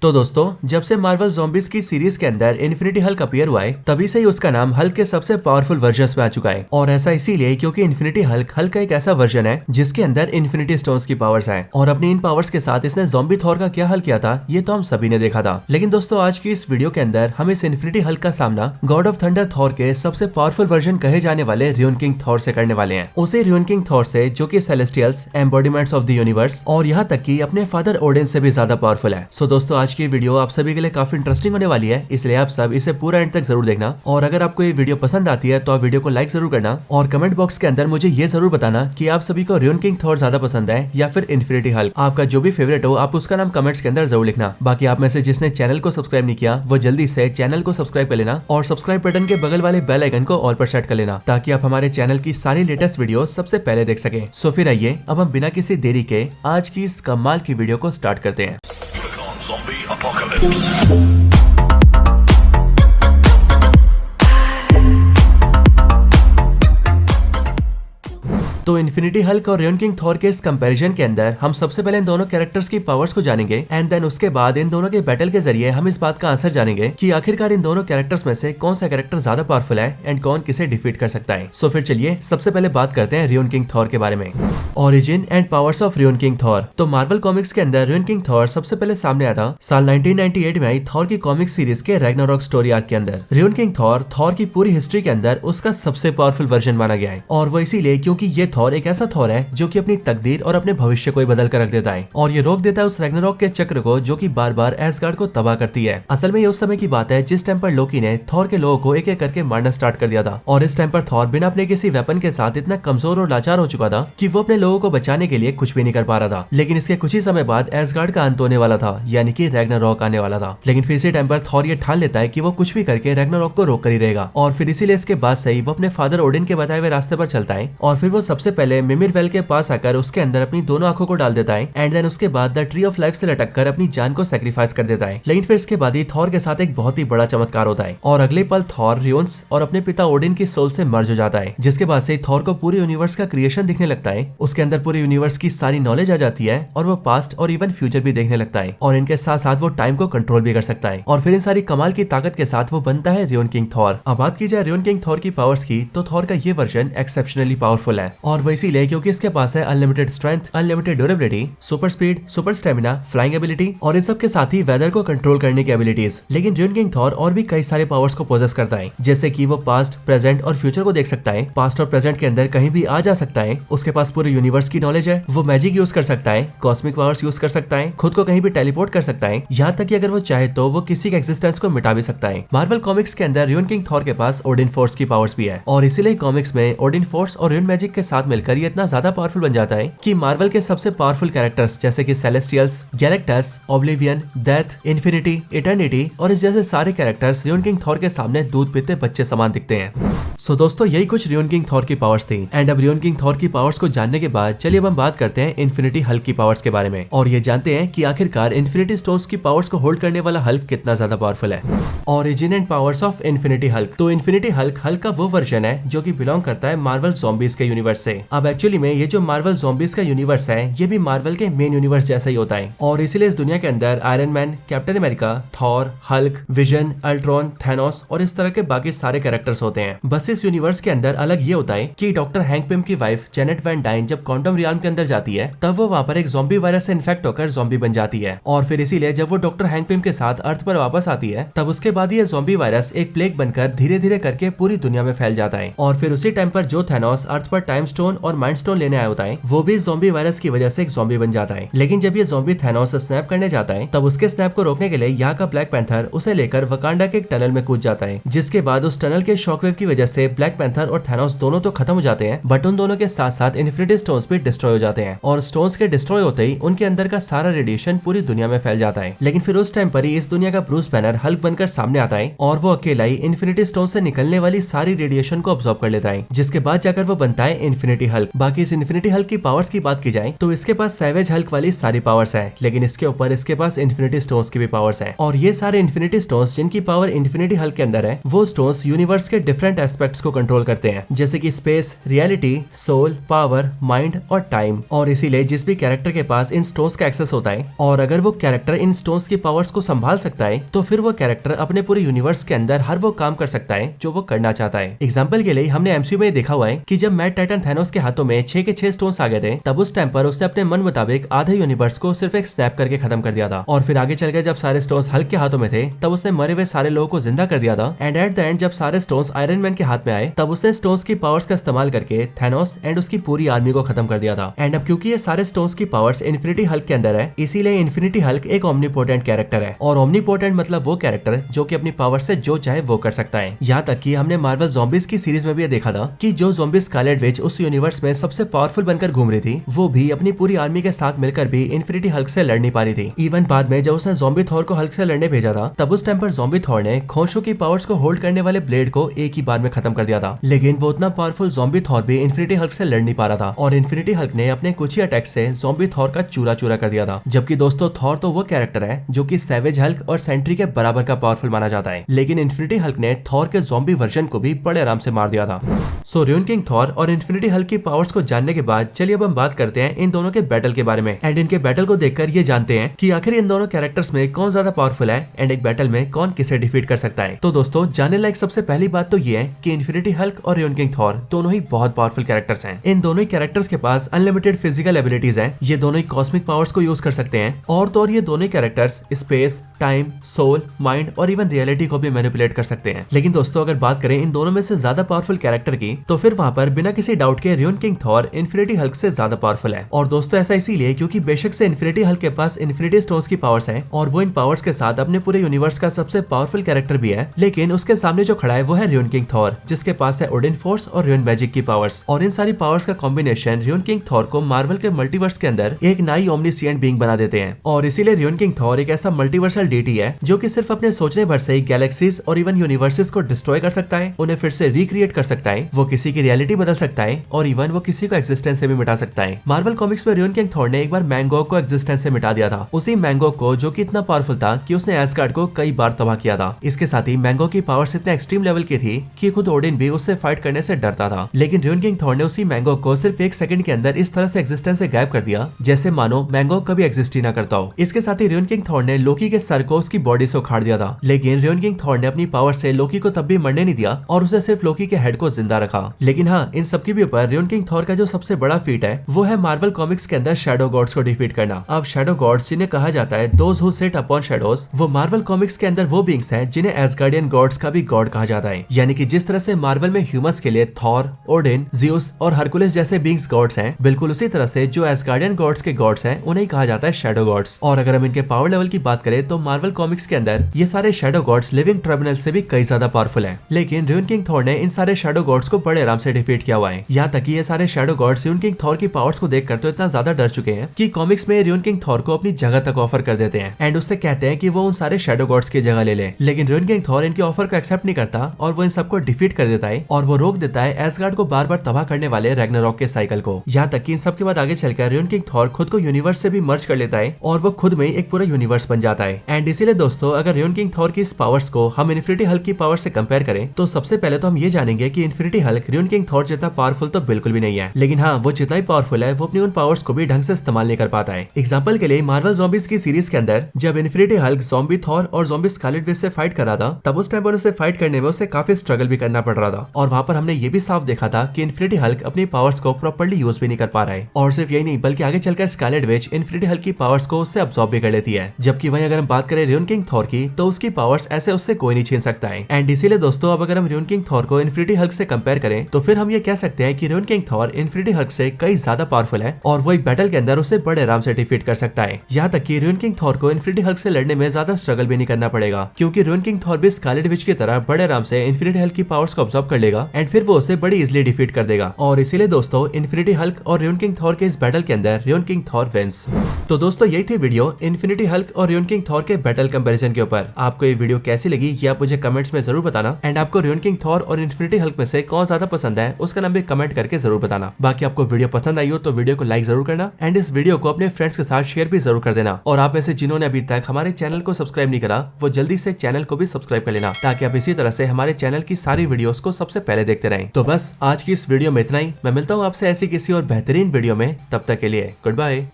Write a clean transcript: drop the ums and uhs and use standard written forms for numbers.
तो दोस्तों, जब से मार्वल ज़ॉम्बीज की सीरीज के अंदर इन्फिनिटी हल्क अपीयर हुआ है, तभी से ही उसका नाम हल्क के सबसे पावरफुल वर्जन्स में आ चुका है। और ऐसा इसीलिए क्योंकि इन्फिनिटी हल्क का एक ऐसा वर्जन है जिसके अंदर इन्फिनिटी स्टोन्स की पावर्स हैं। और अपनी इन पावर्स के साथ इसने ज़ॉम्बी थॉर का क्या हल किया था, ये तो हम सभी ने देखा था। लेकिन दोस्तों, आज की इस वीडियो के अंदर हम इस इन्फिनिटी हल्क का सामना गॉड ऑफ थंडर थॉर के सबसे पावरफुल वर्जन कहे जाने वाले रियोन किंग थॉर से करने वाले हैं। उसे रियोन किंग थॉर से जो कि celestials, embodiments of the universe और यहाँ तक कि अपने फादर ओडिन से भी ज्यादा पावरफुल है। सो दोस्तों, आज की वीडियो आप सभी के लिए काफी इंटरेस्टिंग होने वाली है, इसलिए आप सब इसे पूरा एंड तक जरूर देखना। और अगर आपको ये वीडियो पसंद आती है तो आप वीडियो को लाइक जरूर करना और कमेंट बॉक्स के अंदर मुझे ये जरूर बताना कि आप सभी को रियोन किंग थॉर ज्यादा पसंद है या फिर इन्फिनिटी हल्क। आपका जो भी फेवरेट हो आप उसका नाम कमेंट्स के अंदर जरूर लिखना। बाकी आप में से जिसने चैनल को सब्सक्राइब नहीं किया वो जल्दी से चैनल को सब्सक्राइब कर लेना और सब्सक्राइब बटन के बगल वाले बेल आइकन को ऑल पर सेट कर लेना ताकि आप हमारे चैनल की सारी लेटेस्ट वीडियो सबसे पहले देख सके। सो फिर आइए अब हम बिना किसी देरी के आज की इस कमाल की वीडियो को स्टार्ट करते हैं। तो इन्फिनिटी हल्क और रियोन किंग थॉर के इस कंपैरिजन के अंदर हम सबसे पहले इन दोनों कैरेक्टर्स की पावर्स को जानेंगे एंड देन उसके बाद इन दोनों के बैटल के जरिए हम इस बात का आंसर जानेंगे कि आखिरकार इन दोनों कैरेक्टर्स में से कौन सा कैरेक्टर ज्यादा पावरफुल है एंड कौन किसे डिफीट कर सकता है। सो फिर चलिए सबसे पहले बात करते हैं रियोन किंग थॉर के बारे में। Origin and powers of rayon king Thor. तो मार्वल कॉमिक्स के अंदर रियोन किंग थॉर सबसे पहले सामने आया था साल 1998 में आई थॉर की कॉमिक्स सीरीज के रैग्नारॉक स्टोरी आर्क के अंदर। रियोन किंग थॉर की पूरी हिस्ट्री के अंदर उसका सबसे पावरफुल वर्जन माना गया है और वो इसीलिए क्योंकि ये थॉर एक ऐसा थॉर है जो कि अपनी तकदीर और अपने भविष्य को ही बदल कर रख देता है और ये रोक देता है उस रैग्नारॉक के चक्र को जो कि बार बार एसगार्ड को तबाह करती है। असल में ये उस समय की बात है जिस टाइम पर लोकी ने थॉर के लोगों को एक एक करके मारना स्टार्ट कर दिया था और इस टाइम पर थॉर बिना अपने किसी वेपन के साथ इतना कमजोर और लाचार हो चुका था कि वो अपने लोगों को बचाने के लिए कुछ भी नहीं कर पा रहा था। लेकिन इसके कुछ ही समय बाद एसगार्ड का अंत होने वाला था, यानी कि रैग्नारॉक आने वाला था। लेकिन फिर इसी टाइम पर थॉर ये ठान लेता है कि वो कुछ भी करके रैग्नारॉक को रोक कर ही रहेगा और फिर इसीलिए इसके बाद से ही वो अपने फादर ओडिन के बताए हुए रास्ते पर चलता है और फिर वो सबसे पहले मिमिर वेल के पास आकर उसके अंदर अपनी दोनों आंखों को डाल देता है एंड देन उसके बाद द ट्री ऑफ लाइफ से लटक कर अपनी जान को सैक्रिफाइस कर देता है। लेकिन फिर इसके बाद ही थॉर के साथ एक बहुत ही बड़ा चमत्कार होता है और अगले पल थॉर रियोन्स और अपने पिता ओडिन की सोल से मर्ज हो जाता है, जिसके बाद से थॉर को पूरे यूनिवर्स का क्रिएशन दिखने लगता है। उसके अंदर पूरे यूनिवर्स की सारी नॉलेज आ जाती है और वो पास्ट और इवन फ्यूचर भी देखने लगता है और इनके साथ साथ वो टाइम को कंट्रोल भी कर सकता है और फिर इन सारी कमाल की ताकत के साथ वो बनता है रियोन किंग थॉर। अब बात की जाए रियोन किंग थॉर की पावर्स की, तो थॉर का ये वर्जन एक्सेप्शनली पावरफुल है और वो इसीलिए क्योंकि इसके पास है unlimited strength, unlimited durability, super speed, super stamina, flying ability और इन सब के साथ ही वेदर को कंट्रोल करने की एबिलिटीज। लेकिन रियोन किंग थॉर और भी कई सारे पावर्स को पोजेस करता है, जैसे कि वो पास्ट, प्रेजेंट और फ्यूचर को देख सकता है, पास्ट और प्रेजेंट के अंदर कहीं भी आ जा सकता है, उसके पास पूरे यूनिवर्स की नॉलेज है, वो मैजिक यूज कर सकता है, कॉस्मिक पावर्स यूज कर सकता है, खुद को कहीं भी टेलीपोर्ट कर सकता है, यहाँ तक कि अगर वो चाहे तो वो किसी के एक्सिस्टेंस को मिटा भी सकता है। मार्वल कॉमिक्स के अंदर रियोन किंग थॉर के पास ओडिन फोर्स की पावर्स भी है और इसीलिए कॉमिक्स में ओडिन फोर्स और रियोन मैजिक के साथ मिलकर ये इतना ज्यादा पावरफुल बन जाता है कि मार्वल के सबसे पावरफुल कैरेक्टर्स जैसे कि celestials, Galactus, oblivion, death, infinity, eternity और इस जैसे सारे कैरेक्टर्स रियोन किंग थॉर के सामने दूध पीते बच्चे समान दिखते हैं। सो दोस्तों, यही कुछ रियोन किंग थॉर की पावर्स थी एंड अब रियोन किंग थॉर की पावर्स को जानने के बाद चलिए अब हम बात करते हैं इन्फिनिटी हल्क की पावर्स के बारे में और ये जानते हैं कि आखिरकार इन्फिनिटी स्टोन्स की पावर्स को होल्ड करने वाला हल्क कितना ज्यादा पावरफुल है। Origin and powers of infinity Hulk. तो इन्फिनिटी हल्क का वो वर्जन है जो कि बिलोंग करता है मार्वल ज़ॉम्बीज के यूनिवर्स से। अब एक्चुअली में ये जो मार्वल ज़ॉम्बीज का यूनिवर्स है ये भी मार्वल के मेन यूनिवर्स जैसा ही होता है और इसीलिए इस दुनिया के अंदर iron man, captain America, Thor, Hulk, vision, Ultron, Thanos और इस तरह के बाकी सारे कैरेक्टर्स होते हैं। बस इस यूनिवर्स के अंदर अलग ये होता है कि डॉक्टर हैंक पिम की वाइफ जेनेट वैन डाइन जब क्वांटम रियाल्म के अंदर जाती है तब वो वहाँ पर एक ज़ॉम्बी वायरस से इन्फेक्ट होकर ज़ॉम्बी बन जाती है और फिर इसीलिए जब वो डॉक्टर हैंक पिम के साथ अर्थ पर वापस आती है तब उसके बाद ये ज़ॉम्बी वायरस एक प्लेग बनकर धीरे धीरे करके पूरी दुनिया में फैल जाता है और फिर उसी टाइम पर जो थैनोस अर्थ पर टाइम स्टोन और माइंड स्टोन लेने आया होता है वो भी ज़ॉम्बी वायरस की वजह से एक ज़ॉम्बी बन जाता है। लेकिन जब ये ज़ॉम्बी थैनोस स्नैप करने जाता है तब उसके स्नैप को रोकने के लिए यहाँ का ब्लैक पैंथर उसे लेकर वकांडा के एक टनल में कूद जाता है, जिसके बाद उस टनल के शॉकवेव की वजह से ब्लैक पैंथर और थैनोस दोनों तो खत्म हो जाते हैं बट उन दोनों के साथ साथ इन्फिनिटी स्टोन्स भी डिस्ट्रॉय हो जाते हैं और स्टोन्स के डिस्ट्रॉय होते ही उनके अंदर का सारा रेडिएशन पूरी दुनिया में फैल जाता है। लेकिन फिर उस टाइम पर ही इस दुनिया का ब्रूस बैनर हल्क बनकर सामने आता है और वो अकेला ही इन्फिनिटी स्टोन से निकलने वाली सारी रेडिएशन को अब्सॉर्ब कर लेता है, जिसके बाद जाकर वो बनता है इन्फिनिटी हल्क। बाकी इस इन्फिनिटी हल्क की पावर्स की बात की जाए तो इसके पास सैवेज हल्क वाली सारी पावर्स है, लेकिन इसके ऊपर इसके पास इन्फिनिटी स्टोन्स की भी पावर्स है और ये सारे इन्फिनिटी स्टोन्स जिनकी पावर इन्फिनिटी हल्क के अंदर है वो स्टोन्स यूनिवर्स के डिफरेंट एस्पेक्ट्स एस्पेक्ट्स को कंट्रोल करते हैं, जैसे कि space, reality, soul, power, mind और टाइम। और इसीलिए जिस भी कैरेक्टर के पास इन स्टोन्स का एक्सेस होता है और अगर वो कैरेक्टर इन स्टोन्स की पावर्स को संभाल सकता है तो फिर वो कैरेक्टर अपने पूरे यूनिवर्स के अंदर हर वो काम कर सकता है जो वो करना चाहता है। एग्जाम्पल के लिए हमने एमसीयू में देखा हुआ है कि जब मैड टाइटन थैनोस के हाथों में 6 के 6 स्टोन्स आ गए थे, तब उस टाइम पर उसने अपने मन मुताबिक आधे यूनिवर्स को सिर्फ एक स्नैप करके खत्म कर दिया था। और फिर आगे चलकर जब सारे स्टोन्स हल्क के हाथों में थे तब उसने मरे हुए सारे लोगों को जिंदा कर दिया था। एंड एट द एंड जब सारे स्टोन्स आयरन मैन के हाथ में आए तब उसने स्टोन्स की पावर्स का इस्तेमाल करके थैनोस एंड उसकी पूरी आर्मी को खत्म कर दिया था। एंड अब क्योंकि ये सारे स्टोन्स की पावर्स इन्फिनिटी हल्क के अंदर है, इसीलिए इन्फिनिटी हल्क एक ओमनीपोटेंट कैरेक्टर है। और ओमनीपोटेंट मतलब वो कैरेक्टर जो कि अपनी पावर से जो चाहे वो कर सकता है। यहाँ तक कि हमने मार्वल ज़ॉम्बीज की सीरीज में भी ये देखा था कि जो ज़ॉम्बी स्कारलेट विच उस यूनिवर्स में सबसे पावरफुल बनकर घूम रही थी, वो भी अपनी पूरी आर्मी के साथ मिलकर भी इन्फिनिटी हल्क से लड़ नहीं पा रही थी। इवन बाद में जब उसने ज़ॉम्बी थॉर को हल्क से लड़ने भेजा था, तब उस टाइम पर ज़ॉम्बी थॉर ने खोंशों की पावर्स को होल्ड करने वाले ब्लेड को एक ही बार में खत्म कर दिया था। लेकिन वो उतना पावरफुल ज़ॉम्बी थॉर भी इन्फिनिटी हल्क से लड़ नहीं पा रहा था और इन्फिनिटी हल्क ने अपने कुछ ही अटैक से ज़ॉम्बी थॉर का चूरा चूरा कर दिया था। जबकि दोस्तों थॉर तो वो कैरेक्टर है जो कि सैवेज हल्क और सेंट्री के बराबर का पावरफुल माना जाता है, लेकिन इन्फिनिटी हल्क ने थॉर के ज़ॉम्बी वर्जन को भी बड़े आराम से मार दिया था। सो र्यून किंग थॉर और इन्फिनिटी हल्क की पावर्स को जानने के बाद चलिए अब हम बात करते हैं इन दोनों के बैटल के बारे में। एंड इनके बैटल को देखकर ये जानते हैं कि आखिर इन दोनों कैरेक्टर्स में कौन ज्यादा पावरफुल है एंड एक बैटल में कौन किसे डिफीट कर सकता है। तो दोस्तों जानने लायक सबसे पहली बात तो ये है कि इन्फिनिटी हल्क और र्यून किंग थॉर दोनों ही बहुत पावरफुल कैरेक्टर्स हैं। इन दोनों ही कैरेक्टर्स के पास अनलिमिटेड फिजिकल एबिलिटीज हैं। ये दोनों ही कॉस्मिक पावर्स को यूज कर सकते हैं और तो और ये दोनों ही characters space, time, soul, mind और इवन रियलिटी को भी मैनिपुलेट कर सकते हैं। लेकिन दोस्तों अगर बात करें इन दोनों में से ज्यादा पावरफुल कैरेक्टर की, तो फिर वहां पर बिना किसी डाउट के ruin king Thor infinity Hulk से ज्यादा पावरफुल है। और दोस्तों ऐसा इसीलिए क्योंकि बेशक से इन्फिनिटी हल्क के पास इन्फिनिटी स्टोन्स की पावर्स है और वो इन पावर्स के साथ अपने पूरे यूनिवर्स का सबसे पावरफुल कैरेक्टर भी है, लेकिन उसके सामने जो खड़ा है वो है र्यून किंग थॉर, जिसके पास है ओडिन फोर्स और र्यून मैजिक की पावर्स। और इन सारी पावर्स का कॉम्बिनेशन र्यून किंग थॉर को मार्वल के मल्टीवर्स के अंदर एक नई ओमनीसिएंट बीइंग बना देते हैं। और इसीलिए र्यून किंग थॉर एक ऐसा मल्टीवर्सल डीटी है जो कि सिर्फ अपने सोचने भर से ही गैलेक्सीज और इवन यूनिवर्सेस को डिस्ट्रॉय कर सकता है, उन्हें फिर से रिक्रिएट कर सकता है, वो किसी की रियलिटी बदल सकता है और इवन वो किसी को एक्जिस्टेंस से भी मिटा सकता है। मार्वल कॉमिक्स में र्यून किंग थॉर ने एक बार मैंगोक को एक्जिस्टेंस से मिटा दिया था, उसी मैंगोक को जो कि इतना पावरफुल था कि उसने एस्गार्ड को कई बार तबाह किया था। इसके साथ ही मैंगोक की पावर्स इतने एक्सट्रीम लेवल की थी कि खुद ओडिन भी उससे फाइट करने से डरता था। लेकिन र्यून किंग थॉर ने उसी मैंगोक को सिर्फ एक सेकंड के अंदर इस तरह से एक्जिस्टेंस से गायब कर दिया जैसे मानो मैंगोक कभी एग्जिस्ट ही ना करता हो। इसके साथ ही र्यून किंग थॉर ने लोकी के सर को उसकी बॉडी से उखाड़ दिया था, लेकिन र्यून किंग थॉर ने अपनी पावर से लोकी को तब भी मरने नहीं दिया और उसे सिर्फ लोकी के हेड को जिंदा रखा। लेकिन हाँ, इन सबके भी ऊपर र्यून किंग थॉर का जो सबसे बड़ा फीट है वो है मार्वल कॉमिक्स के अंदर शैडो गॉड्स को डिफीट करना। अब शैडो गॉड्स जिन्हें कहा जाता है those who sit upon shadows, वो मार्वल कॉमिक्स के अंदर वो बीइंग्स हैं जिन्हें एस्गार्डियन गॉड्स का भी गॉड कहा जाता है। यानी कि जिस तरह से मार्वल में ह्यूमंस के लिए थॉर, ओडिन, ज़्यूस और हरकुलिस जैसे बीइंग्स गॉड्स हैं, बिल्कुल उसी तरह से जो एस्गार्डियन गॉड्स के गॉड्स हैं उन्हें कहा जाता है शैडो गॉड्स। और अगर हम इनके पावर लेवल की बात करें तो मार्वल कॉमिक्स के अंदर ये सारे शैडो गॉड्स लिविंग ट्रिब्यूनल से भी कई ज्यादा पावरफुल हैं। लेकिन र्यून किंग थॉर ने इन सारे शैडो गॉड्स को बड़े आराम से डिफीट किया हुआ है। यहाँ तक कि ये सारे shadow gods rune king Thor की पावर्स को देखकर तो इतना ज्यादा डर चुके हैं कि कॉमिक्स में र्यून किंग थॉर को अपनी जगह तक ऑफर कर देते हैं एंड उससे कहते हैं कि वो उन सारे शैडो गॉड्स की जगह ले ले। लेकिन र्यून किंग थॉर इनके ऑफर को एक्सेप्ट नहीं करता और वो इन सबको डिफीट कर देता है और वो रोक देता है एस्गार्ड को बार बार तबाह करने वाले रैग्नारॉक के साइकिल को। यहाँ तक कि इन सब के बाद आगे चलकर र्यून किंग थॉर खुद को यूनिवर्स से भी मर्ज कर लेता है और वो खुद में एक पूरा यूनिवर्स बन जाता है। एंड इसीलिए दोस्तों अगर र्यून किंग थॉर की इस पावर्स को हम इन्फिनिटी हल्क की पावर से कंपेयर करें तो सबसे पहले तो हम ये जानेंगे कि infinity Hulk ruin king Thor जितना पावरफुल तो बिल्कुल भी नहीं है, लेकिन हाँ वो जितना ही पावरफुल है वो अपनी उन पावर्स को भी ढंग से इस्तेमाल नहीं कर पाता है। एग्जांपल के लिए मार्वल ज़ॉम्बीज की सीरीज के अंदर जब इन्फिनिटी हल्क ज़ॉम्बी थॉर और ज़ॉम्बी स्कारलेट विच से फाइट कर रहा था, तब उस टाइम पर उसे फाइट करने में उसे काफी स्ट्रगल भी करना पड़ रहा था और वहां पर हमने ये भी साफ देखा था कि इन्फिनिटी हल्क अपनी पावर्स को प्रॉपर्ली यूज भी नहीं कर पा रहा है। और सिर्फ यही नहीं बल्कि आगे चलकर स्कारलेट विच इन्फिनिटी हल्क की पावर्स को उससे अब्सॉर्ब भी कर लेती है। जबकि वहीं अगर हम बात करें र्यून किंग थॉर की तो उसकी पावर्स ऐसे उससे कोई नहीं छीन सकता है। एंड इसीलिए दोस्तों अब अगर हम र्यून किंग थॉर को इन्फिनिटी हल्क से कंपेयर करें तो फिर हम ये कह सकते हैं कि ruin king Thor infinity Hulk से कई ज्यादा पावरफुल है और वो एक बैटल के अंदर उसे बड़े आराम से डिफीट कर सकता है। यहाँ तक कि र्यून किंग थॉर को इन्फिनिटी हल्क से लड़ने में ज्यादा स्ट्रगल भी नहीं करना पड़ेगा क्योंकि र्यून किंग थॉर भी स्कारलेट विच की तरह बड़े आराम से इन्फिनिटी हल्क की पावर्स को अब्सॉर्ब कर लेगा एंड फिर वो उसे बड़ी इजीली डिफीट कर देगा। और इसीलिए दोस्तों इन्फिनिटी हल्क और र्यून किंग थॉर के इस बैटल के अंदर र्यून किंग थॉर विंस। तो दोस्तों यही थी वीडियो इन्फिनिटी हल्क और र्यून किंग थॉर के बैटल कंपैरिजन के ऊपर। आपको ये वीडियो कैसी लगी ये आप मुझे कमेंट्स में जरूर बताना, एंड आपको रियन किंग थॉर और इन्फिनिटी हल्क में से कौन ज्यादा पसंद है उसका नाम भी कमेंट करके जरूर बताना। बाकी आपको वीडियो पसंद आई हो तो वीडियो को लाइक जरूर करना, एंड इस वीडियो को अपने फ्रेंड्स के साथ शेयर भी जरूर कर देना। और आप में से जिन्होंने अभी तक हमारे चैनल को सब्सक्राइब नहीं करा वो जल्दी से चैनल को भी सब्सक्राइब कर लेना, ताकि आप इसी तरह से हमारे चैनल की सारी वीडियोस को सबसे पहले देखते रहें। तो बस आज की इस वीडियो में इतना ही। मैं मिलता हूँ आपसे ऐसी किसी और बेहतरीन वीडियो में, तब तक के लिए गुड बाय।